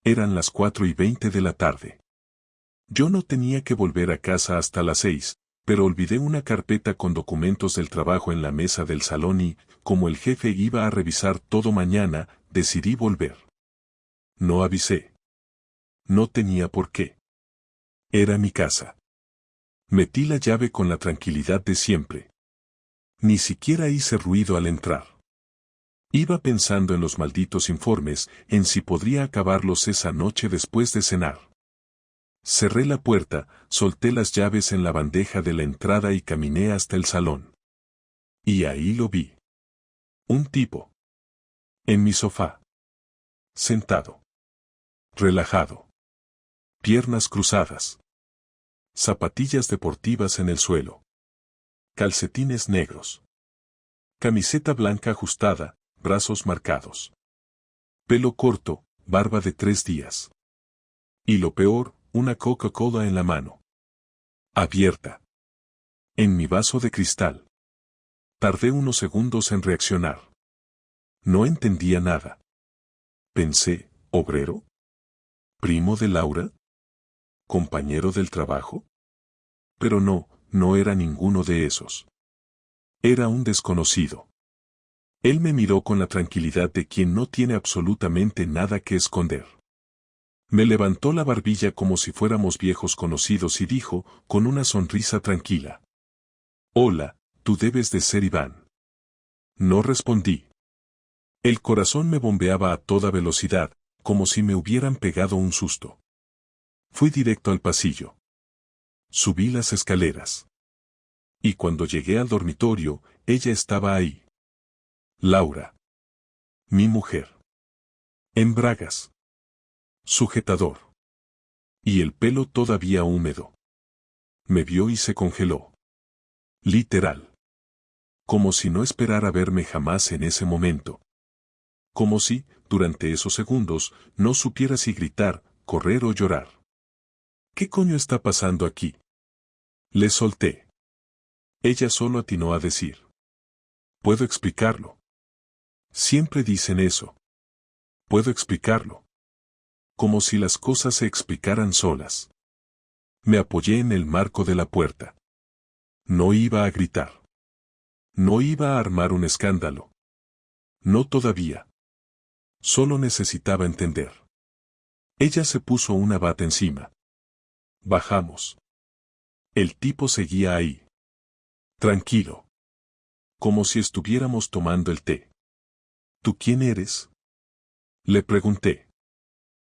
Eran las 4:20 de la tarde. Yo no tenía que volver a casa hasta las 6, pero olvidé una carpeta con documentos del trabajo en la mesa del salón y, como el jefe iba a revisar todo mañana, decidí volver. No avisé. No tenía por qué. Era mi casa. Metí la llave con la tranquilidad de siempre. Ni siquiera hice ruido al entrar. Iba pensando en los malditos informes, en si podría acabarlos esa noche después de cenar. Cerré la puerta, solté las llaves en la bandeja de la entrada y caminé hasta el salón. Y ahí lo vi. Un tipo. En mi sofá. Sentado. Relajado. Piernas cruzadas. Zapatillas deportivas en el suelo. Calcetines negros. Camiseta blanca ajustada, brazos marcados. Pelo corto, barba de 3 días. Y lo peor, una Coca-Cola en la mano. Abierta. En mi vaso de cristal. Tardé unos segundos en reaccionar. No entendía nada. Pensé, ¿obrero? ¿Primo de Laura? ¿Compañero del trabajo? Pero no era ninguno de esos. Era un desconocido. Él me miró con la tranquilidad de quien no tiene absolutamente nada que esconder. Me levantó la barbilla como si fuéramos viejos conocidos y dijo, con una sonrisa tranquila. Hola, tú debes de ser Iván. No respondí. El corazón me bombeaba a toda velocidad, como si me hubieran pegado un susto. Fui directo al pasillo. Subí las escaleras. Y cuando llegué al dormitorio, ella estaba ahí. Laura. Mi mujer. En bragas. Sujetador. Y el pelo todavía húmedo. Me vio y se congeló. Literal. Como si no esperara verme jamás en ese momento. Como si, durante esos segundos, no supiera si gritar, correr o llorar. ¿Qué coño está pasando aquí? Le solté. Ella solo atinó a decir. Puedo explicarlo. Siempre dicen eso. Puedo explicarlo. Como si las cosas se explicaran solas. Me apoyé en el marco de la puerta. No iba a gritar. No iba a armar un escándalo. No todavía. Solo necesitaba entender. Ella se puso una bata encima. Bajamos. El tipo seguía ahí. Tranquilo. Como si estuviéramos tomando el té. ¿Tú quién eres? Le pregunté.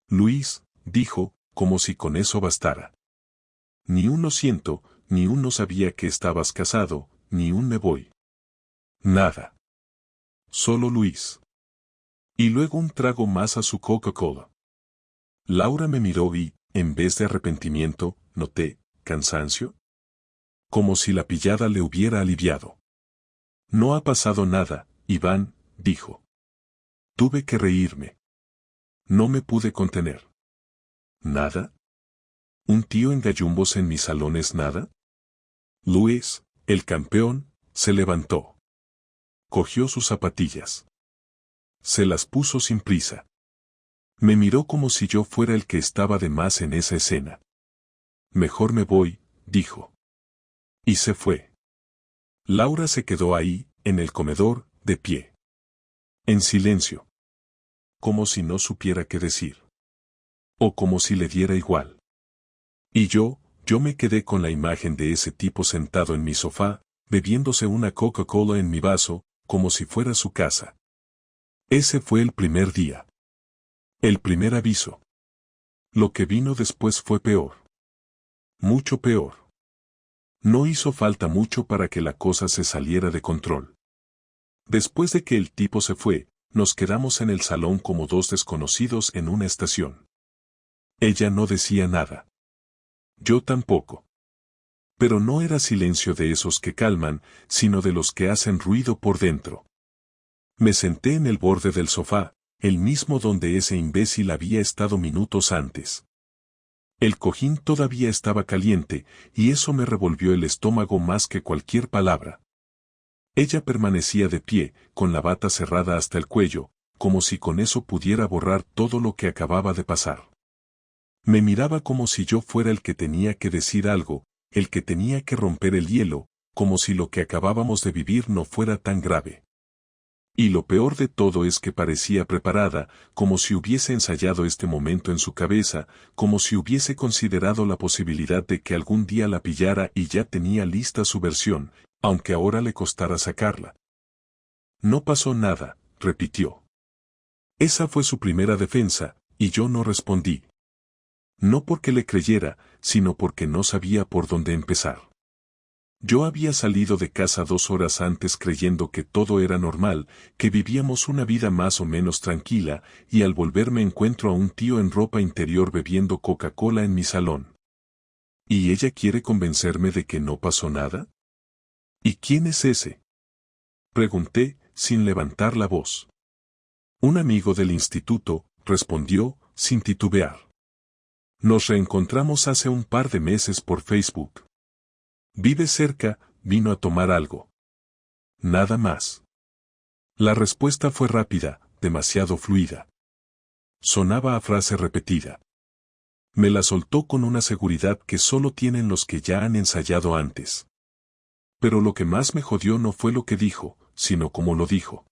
Luis, dijo, como si con eso bastara. Ni un lo siento, ni un no sabía que estabas casado, ni un me voy. Nada. Solo Luis. Y luego un trago más a su Coca-Cola. Laura me miró y, en vez de arrepentimiento, noté, cansancio. Como si la pillada le hubiera aliviado. No ha pasado nada, Iván, dijo. Tuve que reírme. No me pude contener. ¿Nada? ¿Un tío en gallumbos en mi salón es nada? Luis, el campeón, se levantó. Cogió sus zapatillas. Se las puso sin prisa. Me miró como si yo fuera el que estaba de más en esa escena. Mejor me voy, dijo. Y se fue. Laura se quedó ahí, en el comedor, de pie. En silencio. Como si no supiera qué decir. O como si le diera igual. Y yo me quedé con la imagen de ese tipo sentado en mi sofá, bebiéndose una Coca-Cola en mi vaso, como si fuera su casa. Ese fue el primer día. El primer aviso. Lo que vino después fue peor. Mucho peor. No hizo falta mucho para que la cosa se saliera de control. Después de que el tipo se fue, nos quedamos en el salón como dos desconocidos en una estación. Ella no decía nada. Yo tampoco. Pero no era silencio de esos que calman, sino de los que hacen ruido por dentro. Me senté en el borde del sofá, el mismo donde ese imbécil había estado minutos antes. El cojín todavía estaba caliente, y eso me revolvió el estómago más que cualquier palabra. Ella permanecía de pie, con la bata cerrada hasta el cuello, como si con eso pudiera borrar todo lo que acababa de pasar. Me miraba como si yo fuera el que tenía que decir algo, el que tenía que romper el hielo, como si lo que acabábamos de vivir no fuera tan grave. Y lo peor de todo es que parecía preparada, como si hubiese ensayado este momento en su cabeza, como si hubiese considerado la posibilidad de que algún día la pillara y ya tenía lista su versión, aunque ahora le costara sacarla. No pasó nada, repitió. Esa fue su primera defensa, y yo no respondí. No porque le creyera, sino porque no sabía por dónde empezar. Yo había salido de casa 2 horas antes creyendo que todo era normal, que vivíamos una vida más o menos tranquila, y al volver me encuentro a un tío en ropa interior bebiendo Coca-Cola en mi salón. ¿Y ella quiere convencerme de que no pasó nada? ¿Y quién es ese? Pregunté, sin levantar la voz. Un amigo del instituto, respondió, sin titubear. Nos reencontramos hace un par de meses por Facebook. Vive cerca, vino a tomar algo. Nada más. La respuesta fue rápida, demasiado fluida. Sonaba a frase repetida. Me la soltó con una seguridad que solo tienen los que ya han ensayado antes. Pero lo que más me jodió no fue lo que dijo, sino cómo lo dijo.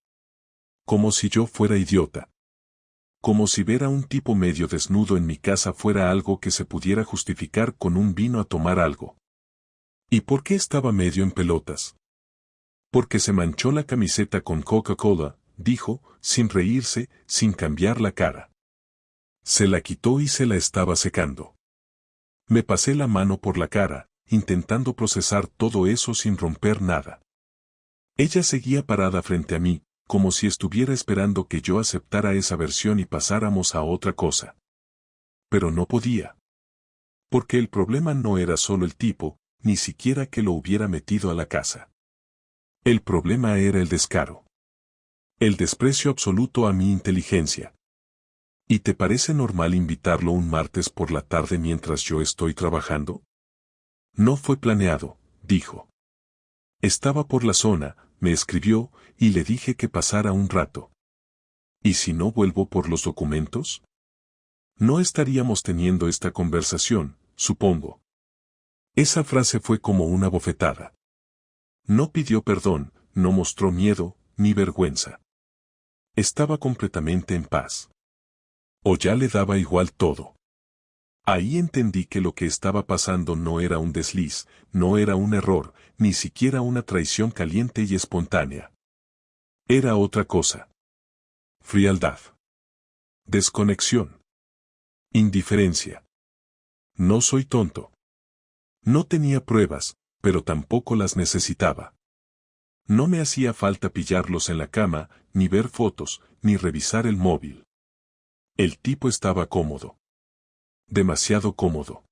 Como si yo fuera idiota. Como si ver a un tipo medio desnudo en mi casa fuera algo que se pudiera justificar con un vino a tomar algo. ¿Y por qué estaba medio en pelotas? Porque se manchó la camiseta con Coca-Cola, dijo, sin reírse, sin cambiar la cara. Se la quitó y se la estaba secando. Me pasé la mano por la cara, intentando procesar todo eso sin romper nada. Ella seguía parada frente a mí, como si estuviera esperando que yo aceptara esa versión y pasáramos a otra cosa. Pero no podía. Porque el problema no era solo el tipo, ni siquiera que lo hubiera metido a la casa. El problema era el descaro. El desprecio absoluto a mi inteligencia. ¿Y te parece normal invitarlo un martes por la tarde mientras yo estoy trabajando? No fue planeado, dijo. Estaba por la zona, me escribió, y le dije que pasara un rato. ¿Y si no vuelvo por los documentos? No estaríamos teniendo esta conversación, supongo. Esa frase fue como una bofetada. No pidió perdón, no mostró miedo, ni vergüenza. Estaba completamente en paz. O ya le daba igual todo. Ahí entendí que lo que estaba pasando no era un desliz, no era un error, ni siquiera una traición caliente y espontánea. Era otra cosa. Frialdad. Desconexión. Indiferencia. No soy tonto. No tenía pruebas, pero tampoco las necesitaba. No me hacía falta pillarlos en la cama, ni ver fotos, ni revisar el móvil. El tipo estaba cómodo. Demasiado cómodo.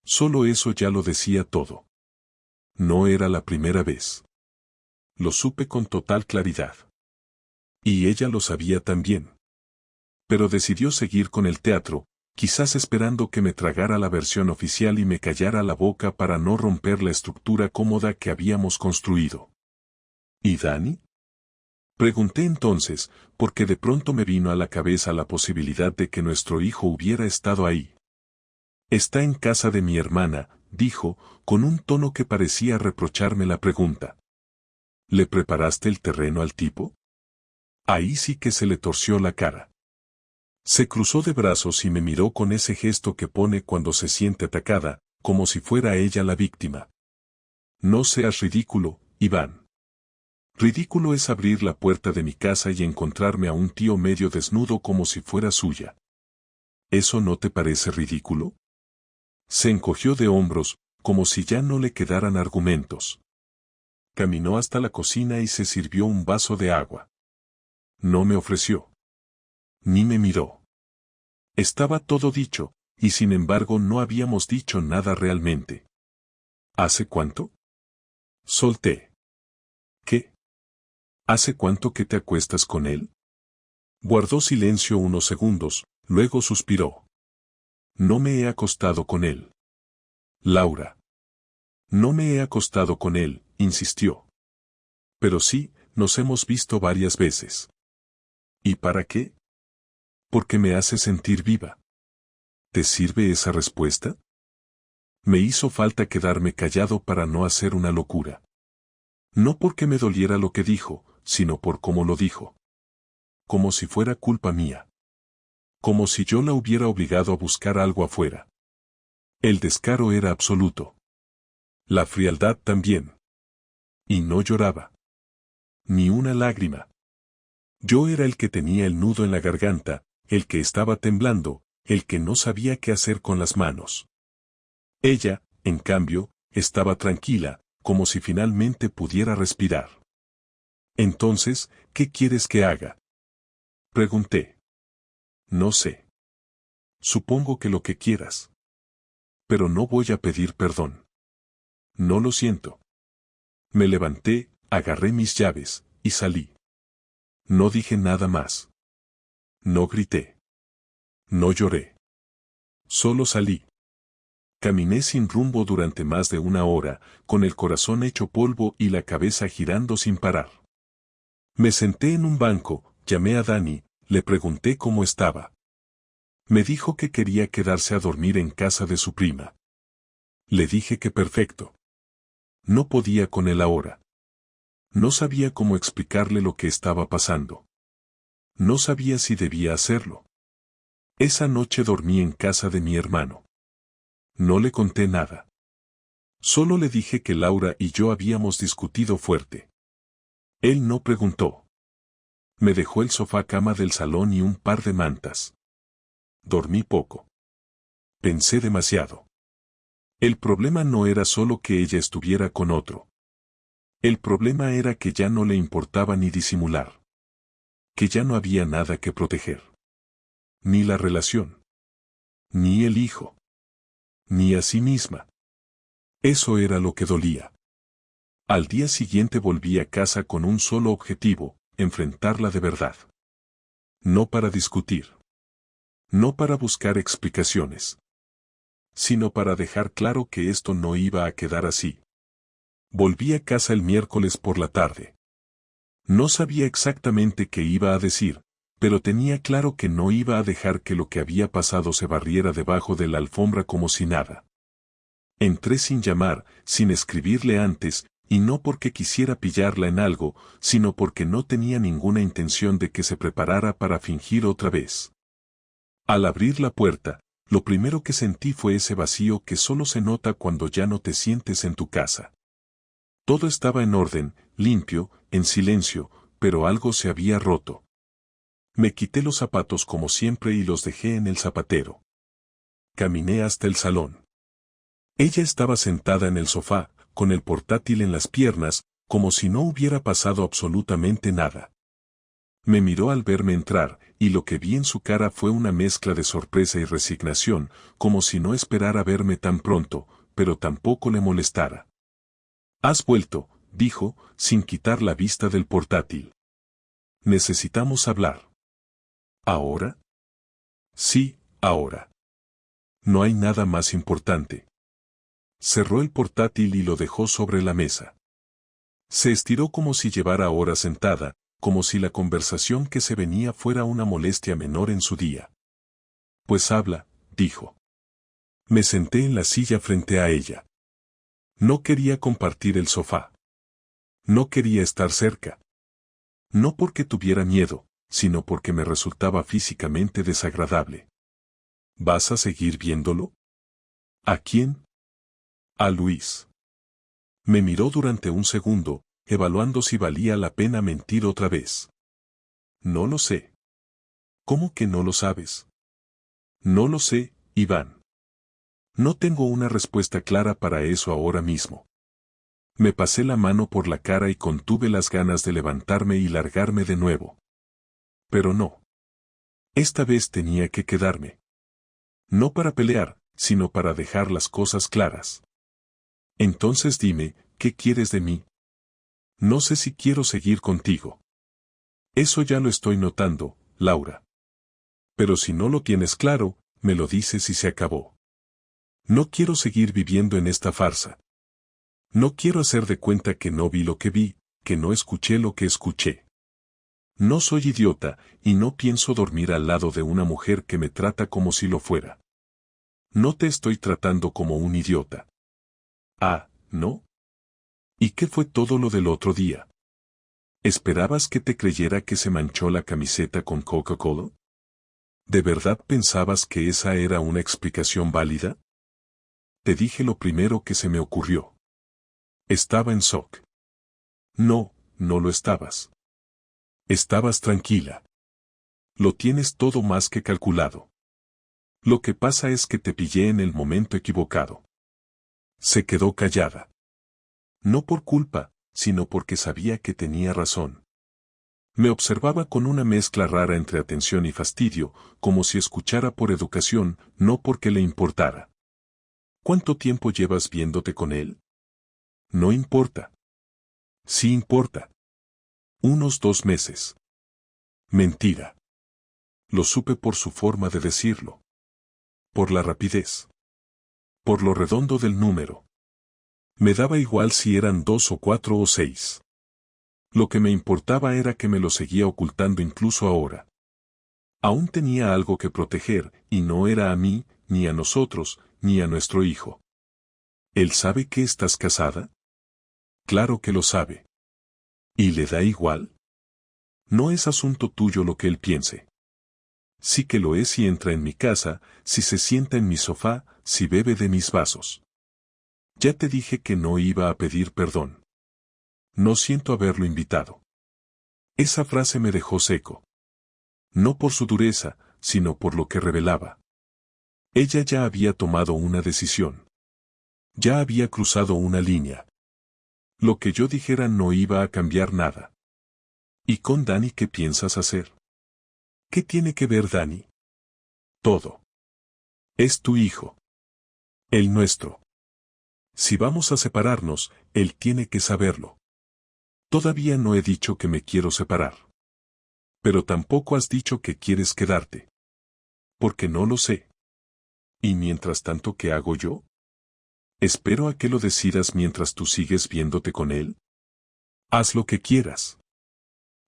Solo eso ya lo decía todo. No era la primera vez. Lo supe con total claridad. Y ella lo sabía también. Pero decidió seguir con el teatro, quizás esperando que me tragara la versión oficial y me callara la boca para no romper la estructura cómoda que habíamos construido. ¿Y Dani? Pregunté entonces, porque de pronto me vino a la cabeza la posibilidad de que nuestro hijo hubiera estado ahí. Está en casa de mi hermana, dijo, con un tono que parecía reprocharme la pregunta. ¿Le preparaste el terreno al tipo? Ahí sí que se le torció la cara. Se cruzó de brazos y me miró con ese gesto que pone cuando se siente atacada, como si fuera ella la víctima. No seas ridículo, Iván. Ridículo es abrir la puerta de mi casa y encontrarme a un tío medio desnudo como si fuera suya. ¿Eso no te parece ridículo? Se encogió de hombros, como si ya no le quedaran argumentos. Caminó hasta la cocina y se sirvió un vaso de agua. No me ofreció. Ni me miró. Estaba todo dicho, y sin embargo no habíamos dicho nada realmente. ¿Hace cuánto? Solté. ¿Qué? ¿Hace cuánto que te acuestas con él? Guardó silencio unos segundos, luego suspiró. No me he acostado con él. Laura. No me he acostado con él, insistió. Pero sí, nos hemos visto varias veces. ¿Y para qué? Porque me hace sentir viva. ¿Te sirve esa respuesta? Me hizo falta quedarme callado para no hacer una locura. No porque me doliera lo que dijo, sino por cómo lo dijo. Como si fuera culpa mía. Como si yo la hubiera obligado a buscar algo afuera. El descaro era absoluto. La frialdad también. Y no lloraba. Ni una lágrima. Yo era el que tenía el nudo en la garganta, el que estaba temblando, el que no sabía qué hacer con las manos. Ella, en cambio, estaba tranquila, como si finalmente pudiera respirar. Entonces, ¿qué quieres que haga? Pregunté. No sé. Supongo que lo que quieras. Pero no voy a pedir perdón. No lo siento. Me levanté, agarré mis llaves, y salí. No dije nada más. No grité. No lloré. Solo salí. Caminé sin rumbo durante más de una hora, con el corazón hecho polvo y la cabeza girando sin parar. Me senté en un banco, llamé a Dani, le pregunté cómo estaba. Me dijo que quería quedarse a dormir en casa de su prima. Le dije que perfecto. No podía con él ahora. No sabía cómo explicarle lo que estaba pasando. No sabía si debía hacerlo. Esa noche dormí en casa de mi hermano. No le conté nada. Solo le dije que Laura y yo habíamos discutido fuerte. Él no preguntó. Me dejó el sofá cama del salón y un par de mantas. Dormí poco. Pensé demasiado. El problema no era solo que ella estuviera con otro. El problema era que ya no le importaba ni disimular. Que ya no había nada que proteger. Ni la relación. Ni el hijo. Ni a sí misma. Eso era lo que dolía. Al día siguiente volví a casa con un solo objetivo, enfrentarla de verdad. No para discutir. No para buscar explicaciones. Sino para dejar claro que esto no iba a quedar así. Volví a casa el miércoles por la tarde. No sabía exactamente qué iba a decir, pero tenía claro que no iba a dejar que lo que había pasado se barriera debajo de la alfombra como si nada. Entré sin llamar, sin escribirle antes, y no porque quisiera pillarla en algo, sino porque no tenía ninguna intención de que se preparara para fingir otra vez. Al abrir la puerta, lo primero que sentí fue ese vacío que solo se nota cuando ya no te sientes en tu casa. Todo estaba en orden, limpio, en silencio, pero algo se había roto. Me quité los zapatos como siempre y los dejé en el zapatero. Caminé hasta el salón. Ella estaba sentada en el sofá, con el portátil en las piernas, como si no hubiera pasado absolutamente nada. Me miró al verme entrar, y lo que vi en su cara fue una mezcla de sorpresa y resignación, como si no esperara verme tan pronto, pero tampoco le molestara. «Has vuelto», dijo, sin quitar la vista del portátil. «Necesitamos hablar». ¿Ahora? Sí, ahora. No hay nada más importante. Cerró el portátil y lo dejó sobre la mesa. Se estiró como si llevara horas sentada, como si la conversación que se venía fuera una molestia menor en su día. «Pues habla», dijo. Me senté en la silla frente a ella. No quería compartir el sofá. No quería estar cerca. No porque tuviera miedo, sino porque me resultaba físicamente desagradable. ¿Vas a seguir viéndolo? ¿A quién? A Luis. Me miró durante un segundo, evaluando si valía la pena mentir otra vez. No lo sé. ¿Cómo que no lo sabes? No lo sé, Iván. No tengo una respuesta clara para eso ahora mismo. Me pasé la mano por la cara y contuve las ganas de levantarme y largarme de nuevo. Pero no. Esta vez tenía que quedarme. No para pelear, sino para dejar las cosas claras. Entonces dime, ¿qué quieres de mí? No sé si quiero seguir contigo. Eso ya lo estoy notando, Laura. Pero si no lo tienes claro, me lo dices y se acabó. No quiero seguir viviendo en esta farsa. No quiero hacer de cuenta que no vi lo que vi, que no escuché lo que escuché. No soy idiota, y no pienso dormir al lado de una mujer que me trata como si lo fuera. No te estoy tratando como un idiota. Ah, ¿no? ¿Y qué fue todo lo del otro día? ¿Esperabas que te creyera que se manchó la camiseta con Coca-Cola? ¿De verdad pensabas que esa era una explicación válida? Te dije lo primero que se me ocurrió. Estaba en shock. No, no lo estabas. Estabas tranquila. Lo tienes todo más que calculado. Lo que pasa es que te pillé en el momento equivocado. Se quedó callada. No por culpa, sino porque sabía que tenía razón. Me observaba con una mezcla rara entre atención y fastidio, como si escuchara por educación, no porque le importara. ¿Cuánto tiempo llevas viéndote con él? No importa. Sí importa. Unos 2 meses. Mentira. Lo supe por su forma de decirlo. Por la rapidez. Por lo redondo del número. Me daba igual si eran 2 o 4 o 6. Lo que me importaba era que me lo seguía ocultando incluso ahora. Aún tenía algo que proteger, y no era a mí, ni a nosotros, ni a nuestro hijo. ¿Él sabe que estás casada? Claro que lo sabe. ¿Y le da igual? No es asunto tuyo lo que él piense. Sí que lo es si entra en mi casa, si se sienta en mi sofá, si bebe de mis vasos. Ya te dije que no iba a pedir perdón. No siento haberlo invitado. Esa frase me dejó seco. No por su dureza, sino por lo que revelaba. Ella ya había tomado una decisión. Ya había cruzado una línea. Lo que yo dijera no iba a cambiar nada. ¿Y con Dani qué piensas hacer? ¿Qué tiene que ver Dani? Todo. Es tu hijo. El nuestro. Si vamos a separarnos, él tiene que saberlo. Todavía no he dicho que me quiero separar. Pero tampoco has dicho que quieres quedarte. Porque no lo sé. ¿Y mientras tanto qué hago yo? ¿Espero a que lo decidas mientras tú sigues viéndote con él? Haz lo que quieras.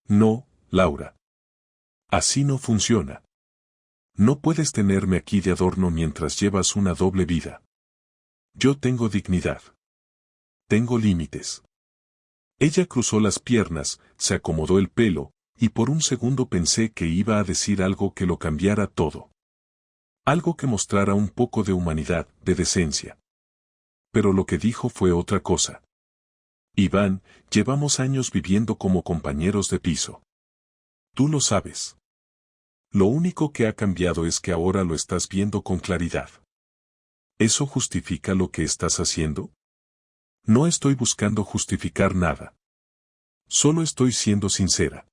No, Laura. Así no funciona. No puedes tenerme aquí de adorno mientras llevas una doble vida. Yo tengo dignidad. Tengo límites. Ella cruzó las piernas, se acomodó el pelo, y por un segundo pensé que iba a decir algo que lo cambiara todo. Algo que mostrara un poco de humanidad, de decencia. Pero lo que dijo fue otra cosa. Iván, llevamos años viviendo como compañeros de piso. Tú lo sabes. Lo único que ha cambiado es que ahora lo estás viendo con claridad. ¿Eso justifica lo que estás haciendo? No estoy buscando justificar nada. Solo estoy siendo sincera.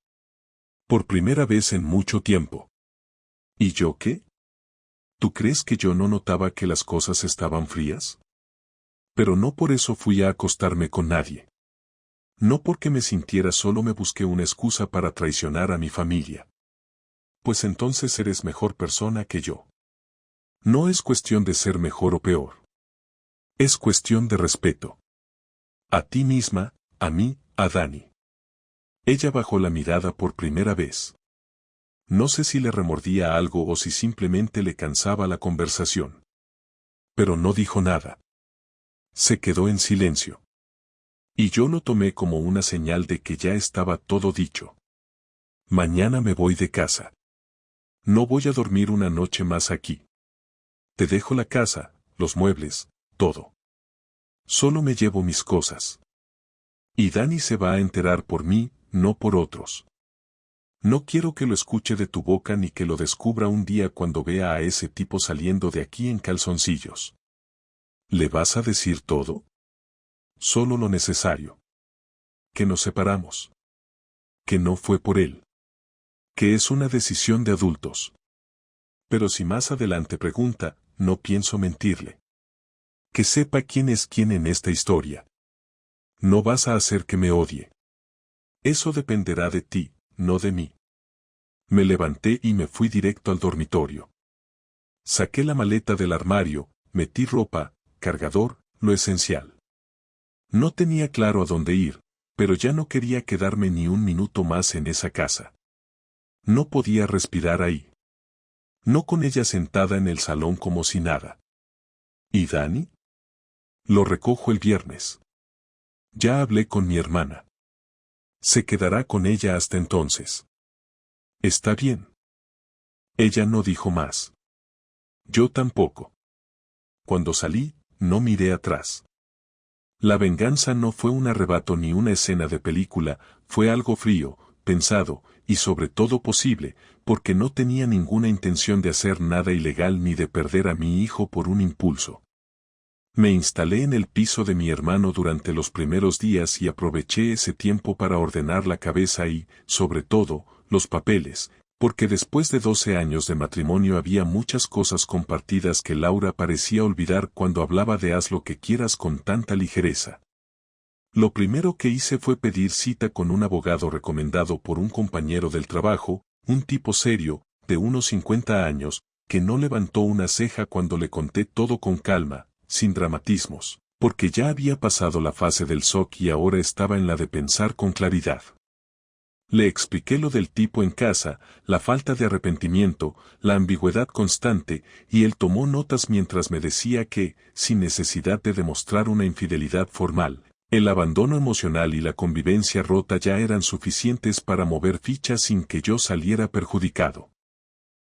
Por primera vez en mucho tiempo. ¿Y yo qué? ¿Tú crees que yo no notaba que las cosas estaban frías? Pero no por eso fui a acostarme con nadie. No porque me sintiera solo me busqué una excusa para traicionar a mi familia. Pues entonces eres mejor persona que yo. No es cuestión de ser mejor o peor. Es cuestión de respeto. A ti misma, a mí, a Dani. Ella bajó la mirada por primera vez. No sé si le remordía algo o si simplemente le cansaba la conversación. Pero no dijo nada. Se quedó en silencio. Y yo lo tomé como una señal de que ya estaba todo dicho. Mañana me voy de casa. No voy a dormir una noche más aquí. Te dejo la casa, los muebles, todo. Solo me llevo mis cosas. Y Dani se va a enterar por mí, no por otros. No quiero que lo escuche de tu boca ni que lo descubra un día cuando vea a ese tipo saliendo de aquí en calzoncillos. ¿Le vas a decir todo? Solo lo necesario. Que nos separamos. Que no fue por él. Que es una decisión de adultos. Pero si más adelante pregunta, no pienso mentirle. Que sepa quién es quién en esta historia. No vas a hacer que me odie. Eso dependerá de ti, no de mí. Me levanté y me fui directo al dormitorio. Saqué la maleta del armario, metí ropa, cargador, lo esencial. No tenía claro a dónde ir, pero ya no quería quedarme ni un minuto más en esa casa. No podía respirar ahí. No con ella sentada en el salón como si nada. ¿Y Dani? Lo recojo el viernes. Ya hablé con mi hermana. Se quedará con ella hasta entonces. Está bien. Ella no dijo más. Yo tampoco. Cuando salí, no miré atrás. La venganza no fue un arrebato ni una escena de película, fue algo frío, pensado, y sobre todo posible, porque no tenía ninguna intención de hacer nada ilegal ni de perder a mi hijo por un impulso. Me instalé en el piso de mi hermano durante los primeros días y aproveché ese tiempo para ordenar la cabeza y, sobre todo, los papeles, porque después de 12 años de matrimonio había muchas cosas compartidas que Laura parecía olvidar cuando hablaba de haz lo que quieras con tanta ligereza. Lo primero que hice fue pedir cita con un abogado recomendado por un compañero del trabajo, un tipo serio, de unos 50 años, que no levantó una ceja cuando le conté todo con calma, sin dramatismos, porque ya había pasado la fase del shock y ahora estaba en la de pensar con claridad. Le expliqué lo del tipo en casa, la falta de arrepentimiento, la ambigüedad constante, y él tomó notas mientras me decía que, sin necesidad de demostrar una infidelidad formal, el abandono emocional y la convivencia rota ya eran suficientes para mover fichas sin que yo saliera perjudicado.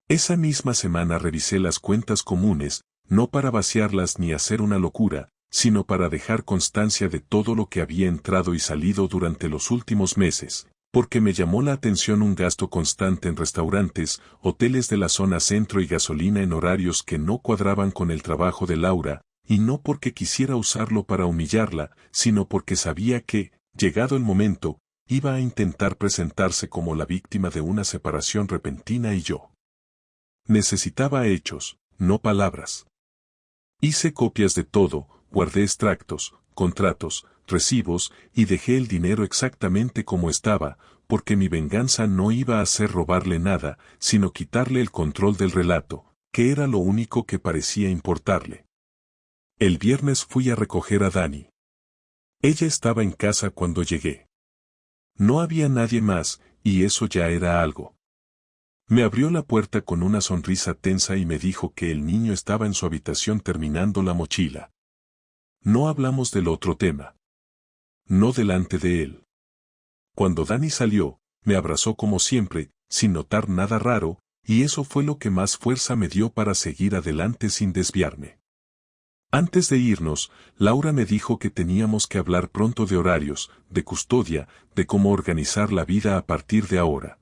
Esa misma semana revisé las cuentas comunes, no para vaciarlas ni hacer una locura, sino para dejar constancia de todo lo que había entrado y salido durante los últimos meses, porque me llamó la atención un gasto constante en restaurantes, hoteles de la zona centro y gasolina en horarios que no cuadraban con el trabajo de Laura, y no porque quisiera usarlo para humillarla, sino porque sabía que, llegado el momento, iba a intentar presentarse como la víctima de una separación repentina y yo necesitaba hechos, no palabras. Hice copias de todo, guardé extractos, contratos, recibos, y dejé el dinero exactamente como estaba, porque mi venganza no iba a ser robarle nada, sino quitarle el control del relato, que era lo único que parecía importarle. El viernes fui a recoger a Dani. Ella estaba en casa cuando llegué. No había nadie más, y eso ya era algo. Me abrió la puerta con una sonrisa tensa y me dijo que el niño estaba en su habitación terminando la mochila. No hablamos del otro tema. No delante de él. Cuando Dani salió, me abrazó como siempre, sin notar nada raro, y eso fue lo que más fuerza me dio para seguir adelante sin desviarme. Antes de irnos, Laura me dijo que teníamos que hablar pronto de horarios, de custodia, de cómo organizar la vida a partir de ahora.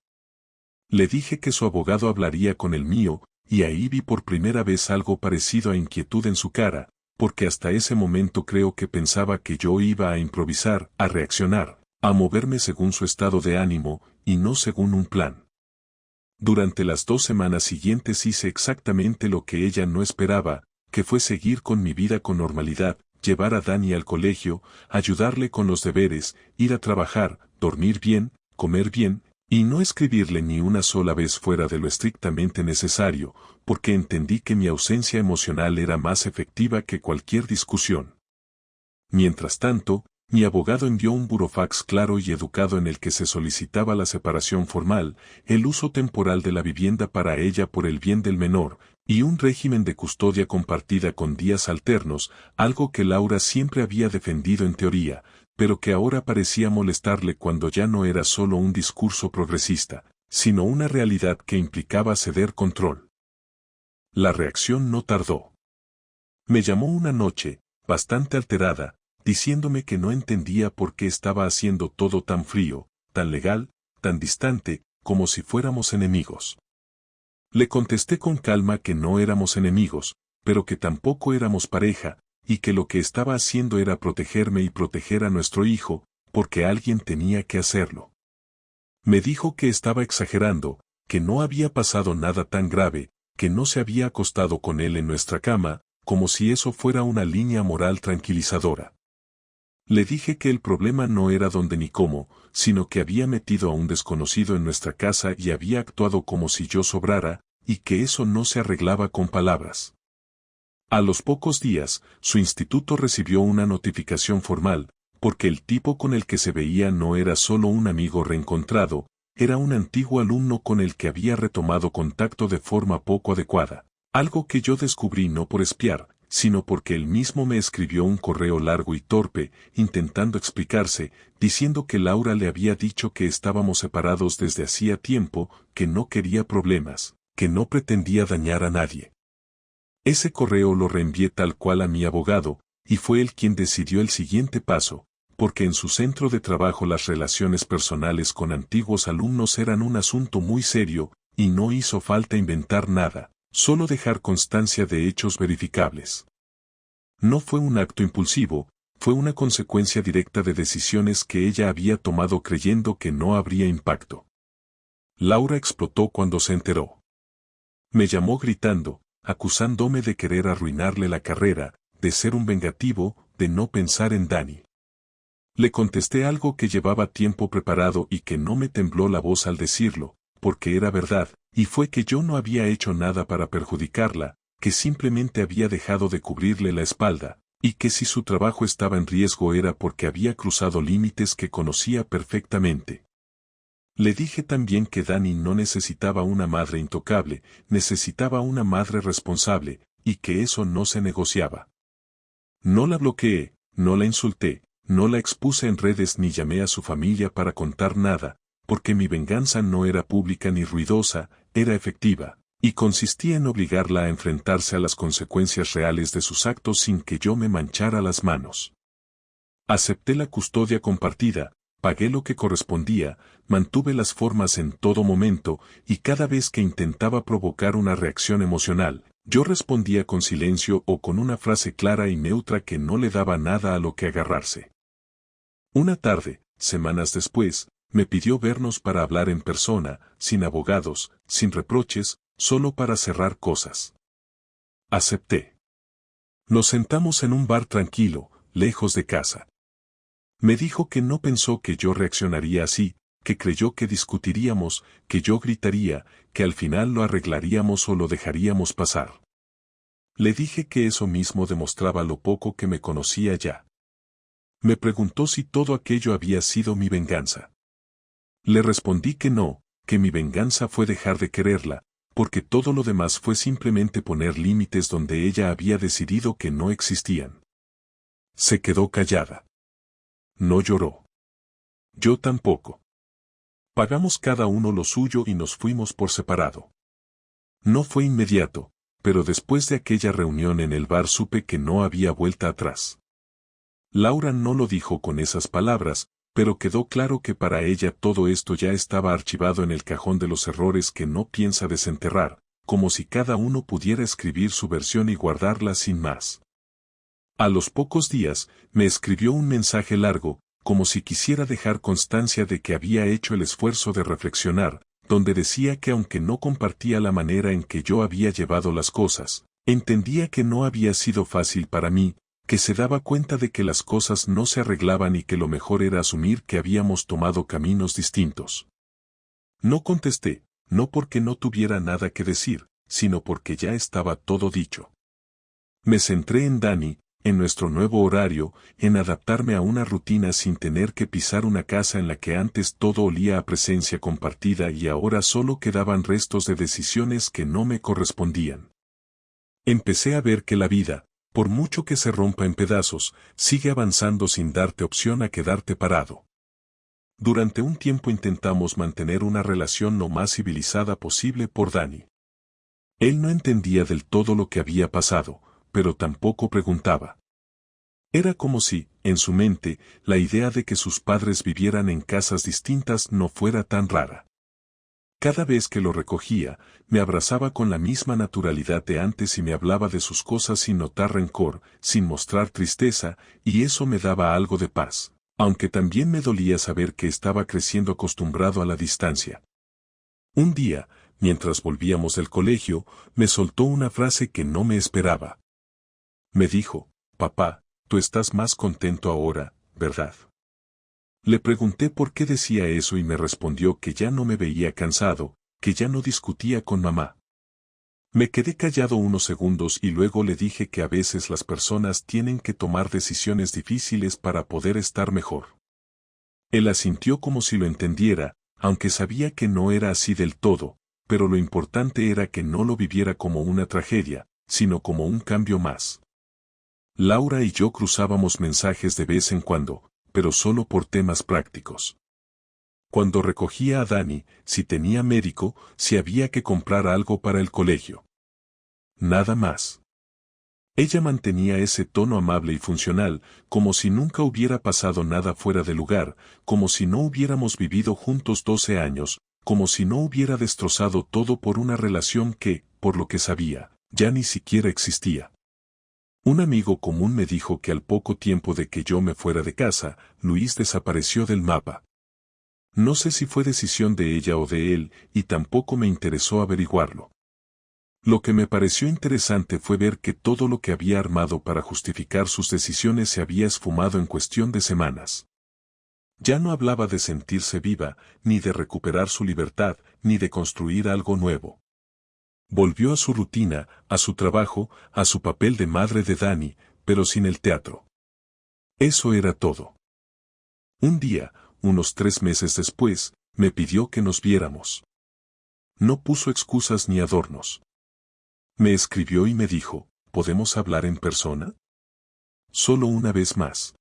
Le dije que su abogado hablaría con el mío, y ahí vi por primera vez algo parecido a inquietud en su cara, porque hasta ese momento creo que pensaba que yo iba a improvisar, a reaccionar, a moverme según su estado de ánimo, y no según un plan. Durante las 2 semanas siguientes hice exactamente lo que ella no esperaba, que fue seguir con mi vida con normalidad, llevar a Dani al colegio, ayudarle con los deberes, ir a trabajar, dormir bien, comer bien, y no escribirle ni una sola vez fuera de lo estrictamente necesario, porque entendí que mi ausencia emocional era más efectiva que cualquier discusión. Mientras tanto, mi abogado envió un burofax claro y educado en el que se solicitaba la separación formal, el uso temporal de la vivienda para ella por el bien del menor, y un régimen de custodia compartida con días alternos, algo que Laura siempre había defendido en teoría, pero que ahora parecía molestarle cuando ya no era solo un discurso progresista, sino una realidad que implicaba ceder control. La reacción no tardó. Me llamó una noche, bastante alterada, diciéndome que no entendía por qué estaba haciendo todo tan frío, tan legal, tan distante, como si fuéramos enemigos. Le contesté con calma que no éramos enemigos, pero que tampoco éramos pareja, y que lo que estaba haciendo era protegerme y proteger a nuestro hijo, porque alguien tenía que hacerlo. Me dijo que estaba exagerando, que no había pasado nada tan grave, que no se había acostado con él en nuestra cama, como si eso fuera una línea moral tranquilizadora. Le dije que el problema no era dónde ni cómo, sino que había metido a un desconocido en nuestra casa y había actuado como si yo sobrara, y que eso no se arreglaba con palabras. A los pocos días, su instituto recibió una notificación formal, porque el tipo con el que se veía no era solo un amigo reencontrado, era un antiguo alumno con el que había retomado contacto de forma poco adecuada, algo que yo descubrí no por espiar, sino porque él mismo me escribió un correo largo y torpe, intentando explicarse, diciendo que Laura le había dicho que estábamos separados desde hacía tiempo, que no quería problemas, que no pretendía dañar a nadie. Ese correo lo reenvié tal cual a mi abogado, y fue él quien decidió el siguiente paso, porque en su centro de trabajo las relaciones personales con antiguos alumnos eran un asunto muy serio, y no hizo falta inventar nada, solo dejar constancia de hechos verificables. No fue un acto impulsivo, fue una consecuencia directa de decisiones que ella había tomado creyendo que no habría impacto. Laura explotó cuando se enteró. Me llamó gritando, acusándome de querer arruinarle la carrera, de ser un vengativo, de no pensar en Dani. Le contesté algo que llevaba tiempo preparado y que no me tembló la voz al decirlo, porque era verdad, y fue que yo no había hecho nada para perjudicarla, que simplemente había dejado de cubrirle la espalda, y que si su trabajo estaba en riesgo era porque había cruzado límites que conocía perfectamente. Le dije también que Dani no necesitaba una madre intocable, necesitaba una madre responsable, y que eso no se negociaba. No la bloqueé, no la insulté, no la expuse en redes ni llamé a su familia para contar nada, porque mi venganza no era pública ni ruidosa, era efectiva, y consistía en obligarla a enfrentarse a las consecuencias reales de sus actos sin que yo me manchara las manos. Acepté la custodia compartida, pagué lo que correspondía, mantuve las formas en todo momento, y cada vez que intentaba provocar una reacción emocional, yo respondía con silencio o con una frase clara y neutra que no le daba nada a lo que agarrarse. Una tarde, semanas después, me pidió vernos para hablar en persona, sin abogados, sin reproches, solo para cerrar cosas. Acepté. Nos sentamos en un bar tranquilo, lejos de casa. Me dijo que no pensó que yo reaccionaría así, que creyó que discutiríamos, que yo gritaría, que al final lo arreglaríamos o lo dejaríamos pasar. Le dije que eso mismo demostraba lo poco que me conocía ya. Me preguntó si todo aquello había sido mi venganza. Le respondí que no, que mi venganza fue dejar de quererla, porque todo lo demás fue simplemente poner límites donde ella había decidido que no existían. Se quedó callada. No lloró. Yo tampoco. Pagamos cada uno lo suyo y nos fuimos por separado. No fue inmediato, pero después de aquella reunión en el bar supe que no había vuelta atrás. Laura no lo dijo con esas palabras, pero quedó claro que para ella todo esto ya estaba archivado en el cajón de los errores que no piensa desenterrar, como si cada uno pudiera escribir su versión y guardarla sin más. A los pocos días, me escribió un mensaje largo, como si quisiera dejar constancia de que había hecho el esfuerzo de reflexionar, donde decía que aunque no compartía la manera en que yo había llevado las cosas, entendía que no había sido fácil para mí, que se daba cuenta de que las cosas no se arreglaban y que lo mejor era asumir que habíamos tomado caminos distintos. No contesté, no porque no tuviera nada que decir, sino porque ya estaba todo dicho. Me centré en Dani, en nuestro nuevo horario, en adaptarme a una rutina sin tener que pisar una casa en la que antes todo olía a presencia compartida y ahora solo quedaban restos de decisiones que no me correspondían. Empecé a ver que la vida, por mucho que se rompa en pedazos, sigue avanzando sin darte opción a quedarte parado. Durante un tiempo intentamos mantener una relación lo más civilizada posible por Dani. Él no entendía del todo lo que había pasado, pero tampoco preguntaba. Era como si, en su mente, la idea de que sus padres vivieran en casas distintas no fuera tan rara. Cada vez que lo recogía, me abrazaba con la misma naturalidad de antes y me hablaba de sus cosas sin notar rencor, sin mostrar tristeza, y eso me daba algo de paz, aunque también me dolía saber que estaba creciendo acostumbrado a la distancia. Un día, mientras volvíamos del colegio, me soltó una frase que no me esperaba. Me dijo, «Papá, tú estás más contento ahora, ¿verdad?» Le pregunté por qué decía eso y me respondió que ya no me veía cansado, que ya no discutía con mamá. Me quedé callado unos segundos y luego le dije que a veces las personas tienen que tomar decisiones difíciles para poder estar mejor. Él asintió como si lo entendiera, aunque sabía que no era así del todo, pero lo importante era que no lo viviera como una tragedia, sino como un cambio más. Laura y yo cruzábamos mensajes de vez en cuando, pero solo por temas prácticos. Cuando recogía a Dani, si tenía médico, si había que comprar algo para el colegio. Nada más. Ella mantenía ese tono amable y funcional, como si nunca hubiera pasado nada fuera de lugar, como si no hubiéramos vivido juntos 12 años, como si no hubiera destrozado todo por una relación que, por lo que sabía, ya ni siquiera existía. Un amigo común me dijo que al poco tiempo de que yo me fuera de casa, Luis desapareció del mapa. No sé si fue decisión de ella o de él, y tampoco me interesó averiguarlo. Lo que me pareció interesante fue ver que todo lo que había armado para justificar sus decisiones se había esfumado en cuestión de semanas. Ya no hablaba de sentirse viva, ni de recuperar su libertad, ni de construir algo nuevo. Volvió a su rutina, a su trabajo, a su papel de madre de Dani, pero sin el teatro. Eso era todo. Un día, unos 3 meses después, me pidió que nos viéramos. No puso excusas ni adornos. Me escribió y me dijo, ¿podemos hablar en persona? Solo una vez más.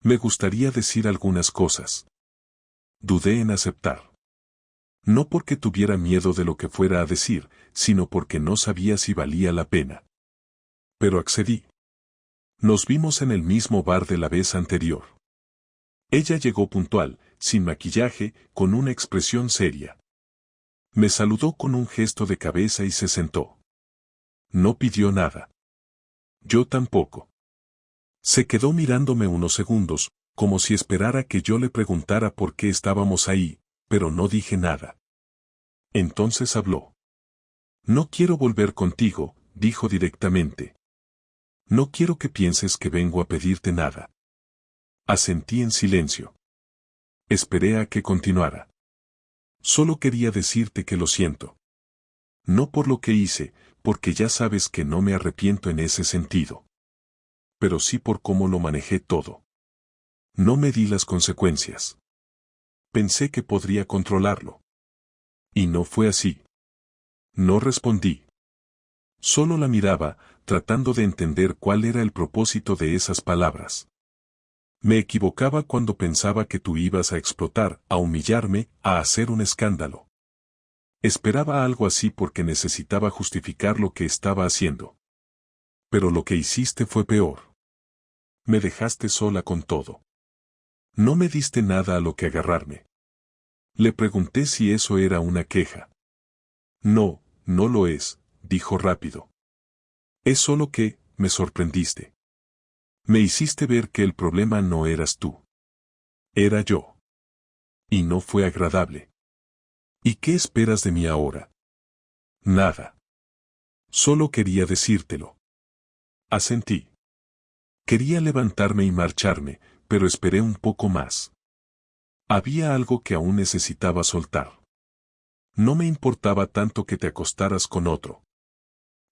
Me gustaría decir algunas cosas. Dudé en aceptar. No porque tuviera miedo de lo que fuera a decir, sino porque no sabía si valía la pena. Pero accedí. Nos vimos en el mismo bar de la vez anterior. Ella llegó puntual, sin maquillaje, con una expresión seria. Me saludó con un gesto de cabeza y se sentó. No pidió nada. Yo tampoco. Se quedó mirándome unos segundos, como si esperara que yo le preguntara por qué estábamos ahí, pero no dije nada. Entonces habló. No quiero volver contigo, dijo directamente. No quiero que pienses que vengo a pedirte nada. Asentí en silencio. Esperé a que continuara. Solo quería decirte que lo siento. No por lo que hice, porque ya sabes que no me arrepiento en ese sentido. Pero sí por cómo lo manejé todo. No medí las consecuencias. Pensé que podría controlarlo. Y no fue así. No respondí. Solo la miraba, tratando de entender cuál era el propósito de esas palabras. Me equivocaba cuando pensaba que tú ibas a explotar, a humillarme, a hacer un escándalo. Esperaba algo así porque necesitaba justificar lo que estaba haciendo. Pero lo que hiciste fue peor. Me dejaste sola con todo. No me diste nada a lo que agarrarme. Le pregunté si eso era una queja. No, no lo es, dijo rápido. Es solo que, me sorprendiste. Me hiciste ver que el problema no eras tú. Era yo. Y no fue agradable. ¿Y qué esperas de mí ahora? Nada. Solo quería decírtelo. Asentí. Quería levantarme y marcharme, pero esperé un poco más. Había algo que aún necesitaba soltar. No me importaba tanto que te acostaras con otro.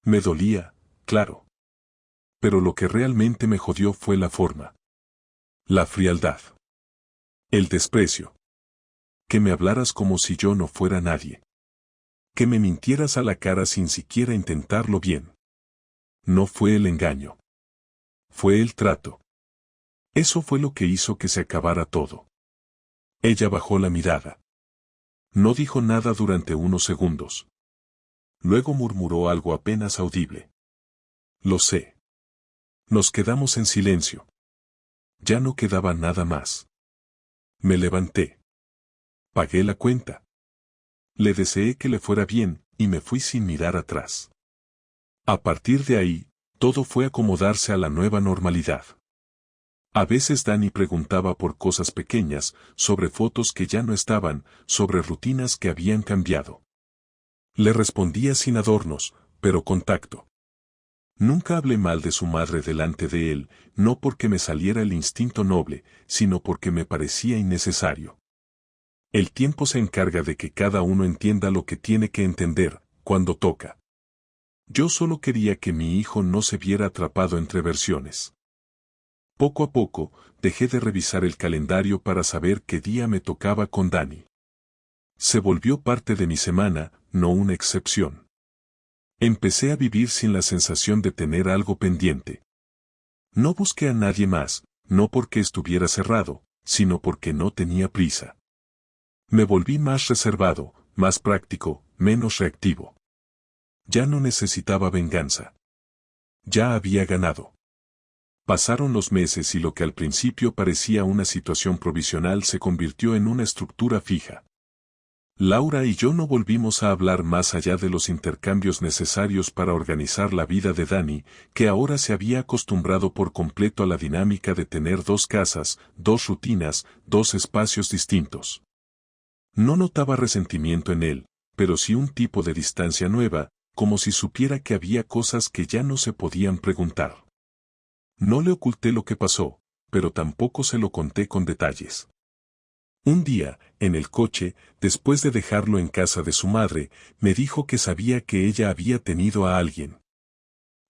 Me dolía, claro. Pero lo que realmente me jodió fue la forma. La frialdad. El desprecio. Que me hablaras como si yo no fuera nadie. Que me mintieras a la cara sin siquiera intentarlo bien. No fue el engaño. Fue el trato. Eso fue lo que hizo que se acabara todo. Ella bajó la mirada. No dijo nada durante unos segundos. Luego murmuró algo apenas audible. Lo sé. Nos quedamos en silencio. Ya no quedaba nada más. Me levanté. Pagué la cuenta. Le deseé que le fuera bien, y me fui sin mirar atrás. A partir de ahí, todo fue acomodarse a la nueva normalidad. A veces Dani preguntaba por cosas pequeñas, sobre fotos que ya no estaban, sobre rutinas que habían cambiado. Le respondía sin adornos, pero con tacto. Nunca hablé mal de su madre delante de él, no porque me saliera el instinto noble, sino porque me parecía innecesario. El tiempo se encarga de que cada uno entienda lo que tiene que entender, cuando toca. Yo solo quería que mi hijo no se viera atrapado entre versiones. Poco a poco, dejé de revisar el calendario para saber qué día me tocaba con Dani. se volvió parte de mi semana, no una excepción. Empecé a vivir sin la sensación de tener algo pendiente. No busqué a nadie más, no porque estuviera cerrado, sino porque no tenía prisa. Me volví más reservado, más práctico, menos reactivo. Ya no necesitaba venganza. Ya había ganado. Pasaron los meses y lo que al principio parecía una situación provisional se convirtió en una estructura fija. Laura y yo no volvimos a hablar más allá de los intercambios necesarios para organizar la vida de Dani, que ahora se había acostumbrado por completo a la dinámica de tener dos casas, dos rutinas, dos espacios distintos. No notaba resentimiento en él, pero sí un tipo de distancia nueva, como si supiera que había cosas que ya no se podían preguntar. No le oculté lo que pasó, pero tampoco se lo conté con detalles. Un día, en el coche, después de dejarlo en casa de su madre, me dijo que sabía que ella había tenido a alguien.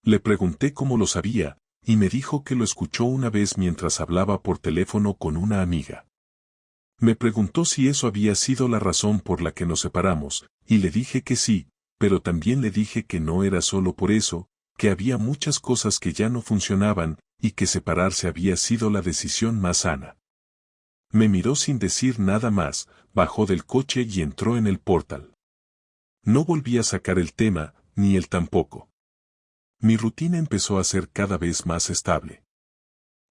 Le pregunté cómo lo sabía, y me dijo que lo escuchó una vez mientras hablaba por teléfono con una amiga. Me preguntó si eso había sido la razón por la que nos separamos, y le dije que sí, pero también le dije que no era solo por eso, que había muchas cosas que ya no funcionaban, y que separarse había sido la decisión más sana. Me miró sin decir nada más, bajó del coche y entró en el portal. No volví a sacar el tema, ni él tampoco. Mi rutina empezó a ser cada vez más estable.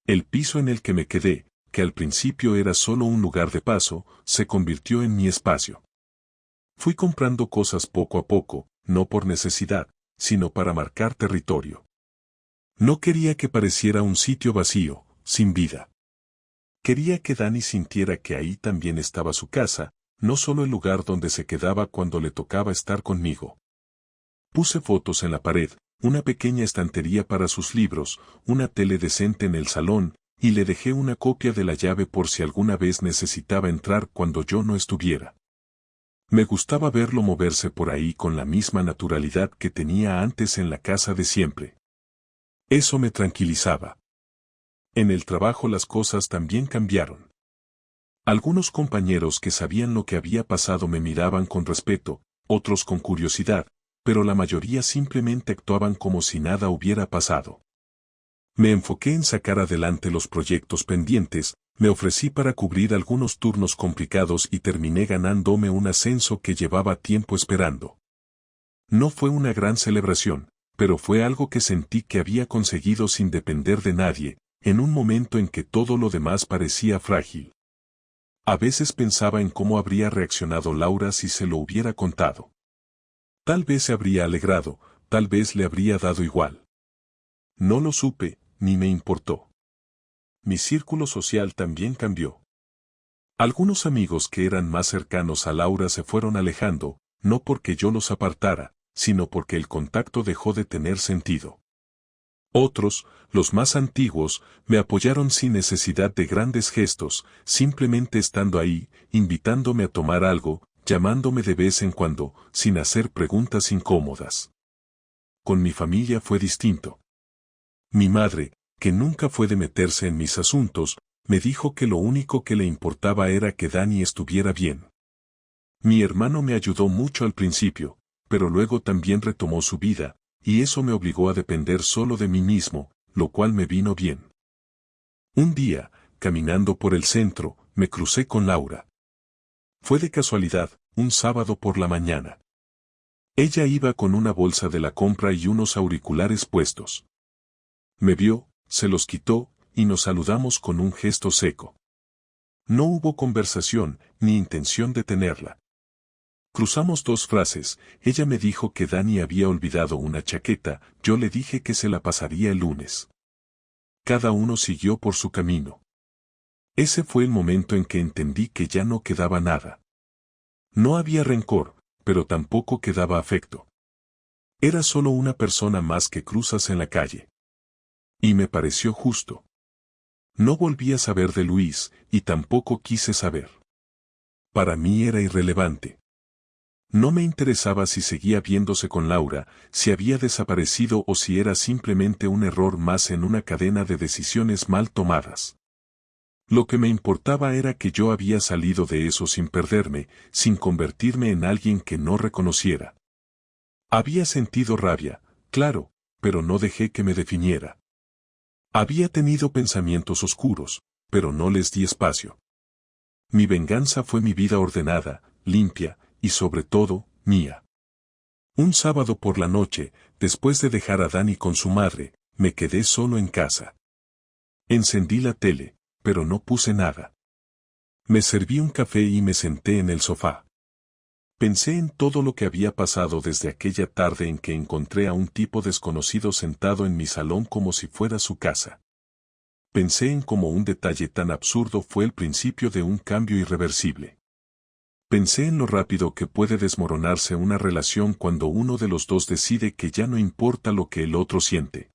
El piso en el que me quedé, que al principio era solo un lugar de paso, se convirtió en mi espacio. Fui comprando cosas poco a poco, no por necesidad, sino para marcar territorio. No quería que pareciera un sitio vacío, sin vida. Quería que Dani sintiera que ahí también estaba su casa, no solo el lugar donde se quedaba cuando le tocaba estar conmigo. Puse fotos en la pared, una pequeña estantería para sus libros, una tele decente en el salón, y le dejé una copia de la llave por si alguna vez necesitaba entrar cuando yo no estuviera. Me gustaba verlo moverse por ahí con la misma naturalidad que tenía antes en la casa de siempre. Eso me tranquilizaba. En el trabajo las cosas también cambiaron. Algunos compañeros que sabían lo que había pasado me miraban con respeto, otros con curiosidad, pero la mayoría simplemente actuaban como si nada hubiera pasado. Me enfoqué en sacar adelante los proyectos pendientes, me ofrecí para cubrir algunos turnos complicados y terminé ganándome un ascenso que llevaba tiempo esperando. No fue una gran celebración, pero fue algo que sentí que había conseguido sin depender de nadie, en un momento en que todo lo demás parecía frágil. A veces pensaba en cómo habría reaccionado Laura si se lo hubiera contado. Tal vez se habría alegrado, tal vez le habría dado igual. No lo supe, ni me importó. Mi círculo social también cambió. Algunos amigos que eran más cercanos a Laura se fueron alejando, no porque yo los apartara, sino porque el contacto dejó de tener sentido. Otros, los más antiguos, me apoyaron sin necesidad de grandes gestos, simplemente estando ahí, invitándome a tomar algo, llamándome de vez en cuando, sin hacer preguntas incómodas. Con mi familia fue distinto. Mi madre, que nunca fue de meterse en mis asuntos, me dijo que lo único que le importaba era que Dani estuviera bien. Mi hermano me ayudó mucho al principio, pero luego también retomó su vida, y eso me obligó a depender solo de mí mismo, lo cual me vino bien. Un día, caminando por el centro, me crucé con Laura. Fue de casualidad, un sábado por la mañana. Ella iba con una bolsa de la compra y unos auriculares puestos. Me vio, se los quitó, y nos saludamos con un gesto seco. No hubo conversación, ni intención de tenerla. Cruzamos dos frases, ella me dijo que Dani había olvidado una chaqueta, yo le dije que se la pasaría el lunes. Cada uno siguió por su camino. Ese fue el momento en que entendí que ya no quedaba nada. No había rencor, pero tampoco quedaba afecto. Era solo una persona más que cruzas en la calle. Y me pareció justo. No volví a saber de Luis, y tampoco quise saber. Para mí era irrelevante. No me interesaba si seguía viéndose con Laura, si había desaparecido o si era simplemente un error más en una cadena de decisiones mal tomadas. Lo que me importaba era que yo había salido de eso sin perderme, sin convertirme en alguien que no reconociera. Había sentido rabia, claro, pero no dejé que me definiera. Había tenido pensamientos oscuros, pero no les di espacio. Mi venganza fue mi vida ordenada, limpia, y sobre todo, mía. Un sábado por la noche, después de dejar a Dani con su madre, me quedé solo en casa. Encendí la tele, pero no puse nada. Me serví un café y me senté en el sofá. Pensé en todo lo que había pasado desde aquella tarde en que encontré a un tipo desconocido sentado en mi salón como si fuera su casa. Pensé en cómo un detalle tan absurdo fue el principio de un cambio irreversible. Pensé en lo rápido que puede desmoronarse una relación cuando uno de los dos decide que ya no importa lo que el otro siente.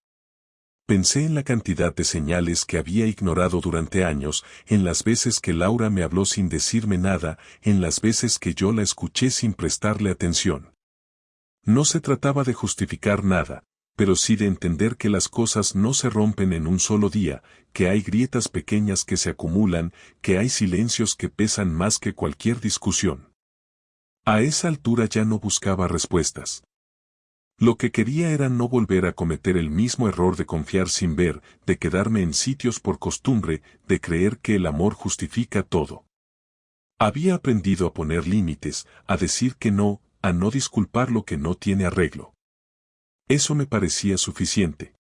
Pensé en la cantidad de señales que había ignorado durante años, en las veces que Laura me habló sin decirme nada, en las veces que yo la escuché sin prestarle atención. No se trataba de justificar nada, pero sí de entender que las cosas no se rompen en un solo día, que hay grietas pequeñas que se acumulan, que hay silencios que pesan más que cualquier discusión. A esa altura ya no buscaba respuestas. Lo que quería era no volver a cometer el mismo error de confiar sin ver, de quedarme en sitios por costumbre, de creer que el amor justifica todo. Había aprendido a poner límites, a decir que no, a no disculpar lo que no tiene arreglo. Eso me parecía suficiente.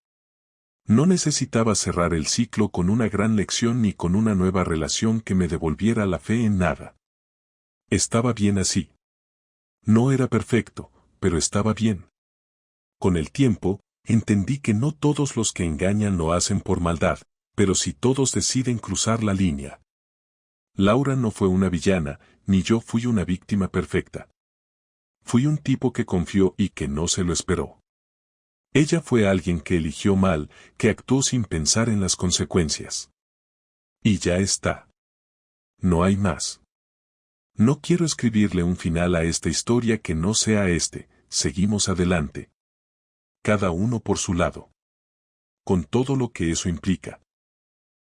No necesitaba cerrar el ciclo con una gran lección ni con una nueva relación que me devolviera la fe en nada. Estaba bien así. No era perfecto, pero estaba bien. Con el tiempo, entendí que no todos los que engañan lo hacen por maldad, pero si todos deciden cruzar la línea. Laura no fue una villana, ni yo fui una víctima perfecta. Fui un tipo que confió y que no se lo esperó. Ella fue alguien que eligió mal, que actuó sin pensar en las consecuencias. Y ya está. No hay más. No quiero escribirle un final a esta historia que no sea este, seguimos adelante. Cada uno por su lado. Con todo lo que eso implica.